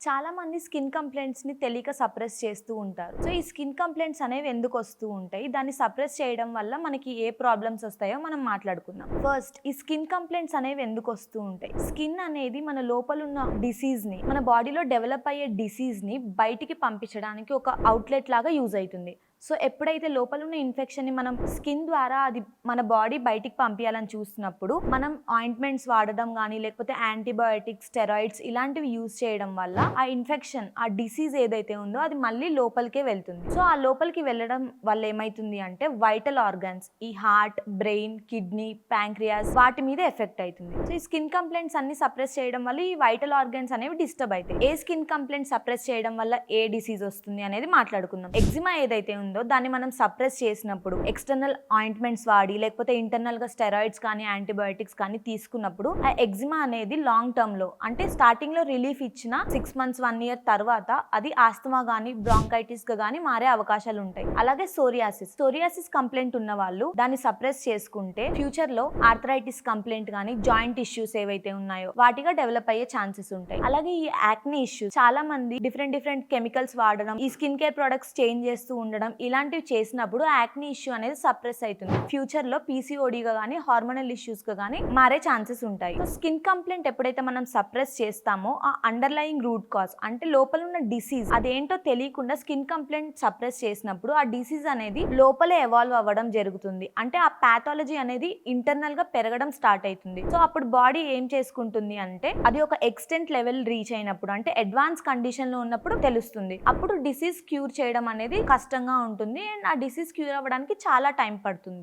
చాలా మంది స్కిన్ కంప్లైంట్స్‌ని తెలియక సప్రెస్ చేస్తూ ఉంటారు. సో, ఈ స్కిన్ కంప్లైంట్స్ అనేవి ఎందుకు వస్తూ ఉంటాయి? దాన్ని సప్రెస్ చేయడం వల్ల మనకి ఏ ప్రాబ్లమ్స్ వస్తాయో మనం మాట్లాడుకుందాం. ఫస్ట్ ఈ స్కిన్ కంప్లైంట్స్ అనేవి ఎందుకు వస్తూ ఉంటాయి? స్కిన్ అనేది మన లోపలున్న డిసీజ్‌ని, మన బాడీలో డెవలప్ అయ్యే డిసీజ్‌ని బయటికి పంపించడానికి ఒక అవుట్‌లెట్ లాగా యూజ్ అయితుంది. సో, ఎప్పుడైతే లోపలున్న ఇన్ఫెక్షన్‌ని మనం స్కిన్ ద్వారా అది మన బాడీ బయటికి పంపియాలని చూస్తున్నప్పుడు, మనం ఆయింట్మెంట్స్ వాడడం గానీ, లేకపోతే యాంటీబయోటిక్స్, స్టెరాయిడ్స్ ఇలాంటివి యూజ్ చేయడం వల్ల ఆ ఇన్ఫెక్షన్, ఆ డిసీజ్ ఏదైతే ఉందో అది మళ్ళీ లోపలికే వెళ్తుంది. సో, ఆ లోపలికి వెళ్ళడం వల్ల ఏమైతుంది అంటే వైటల్ ఆర్గాన్స్, ఈ హార్ట్, బ్రెయిన్, కిడ్నీ, ప్యాంక్రియాస్ వాటి మీద ఎఫెక్ట్ అయితుంది. సో, ఈ స్కిన్ కంప్లైంట్స్ అన్ని సప్రెస్ చేయడం వల్ల ఈ వైటల్ ఆర్గాన్స్ అనేవి డిస్టర్బ్ అయితాయి. ఏ స్కిన్ కంప్లైంట్ సప్రెస్ చేయడం వల్ల ఏ డిసీజ్ వస్తుంది అనేది మాట్లాడుకుందాం. ఎగ్జిమా ఏదైతే ఉందో దాన్ని మనం సప్రెస్ చేసినప్పుడు ఎక్స్టర్నల్ ఆయింట్మెంట్స్ వాడి లేకపోతే ఇంటర్నల్ గా స్టెరాయిడ్స్ కానీ యాంటీబయోటిక్స్ కానీ తీసుకున్నప్పుడు ఆ ఎగ్జిమా అనేది లాంగ్ టర్మ్ లో అంటే స్టార్టింగ్ లో రిలీఫ్ ఇచ్చిన 6 months 1 year తర్వాత అది ఆస్తమా గానీ బ్రాంకైటిస్ గా గానీ మారే అవకాశాలు ఉంటాయి. అలాగే సోరియాసిస్ కంప్లైంట్ ఉన్న వాళ్ళు దాన్ని సప్రెస్ చేసుకుంటే ఫ్యూచర్ లో ఆర్థరైటిస్ కంప్లైంట్ గానీ జాయింట్ ఇష్యూస్ ఏవైతే ఉన్నాయో వాటిగా డెవలప్ అయ్యే ఛాన్సెస్ ఉంటాయి. అలాగే ఈ యాక్నే ఇష్యూస్ చాలా మంది డిఫరెంట్ కెమికల్స్ వాడడం, ఈ స్కిన్ కేర్ ప్రొడక్ట్స్ చేంజ్ చేస్తూ ఉండడం ఇలాంటివి చేసినప్పుడు యాక్నే ఇష్యూ అనేది సప్రెస్ అవుతుంది. ఫ్యూచర్ లో పీసీఓడిగా గానీ హార్మోనల్ ఇష్యూస్ గా గానీ మారే ఛాన్సెస్ ఉంటాయి. స్కిన్ కంప్లైంట్ ఎప్పుడైతే మనం సప్రెస్ చేస్తామో ఆ అండర్లయింగ్ రూట్ కాజ్ అంటే లోపల ఉన్న డిసీజ్ అదేంటో తెలియకుండా స్కిన్ కంప్లైంట్ సప్రెస్ చేసినప్పుడు ఆ డిసీజ్ అనేది లోపలే ఎవాల్వ్ అవ్వడం జరుగుతుంది. అంటే ఆ పాథాలజీ అనేది ఇంటర్నల్ గా పెరగడం స్టార్ట్ అవుతుంది. సో అప్పుడు బాడీ ఏం చేసుకుంటుంది అంటే అది ఒక ఎక్స్టెంట్ లెవెల్ రీచ్ అయినప్పుడు అంటే అడ్వాన్స్ కండిషన్ లో ఉన్నప్పుడు తెలుస్తుంది. అప్పుడు డిసీజ్ క్యూర్ చేయడం అనేది కష్టంగా ఉంటుంది అండ్ ఆ డిసీజ్ క్యూర్ అవ్వడానికి చాలా టైం పడుతుంది.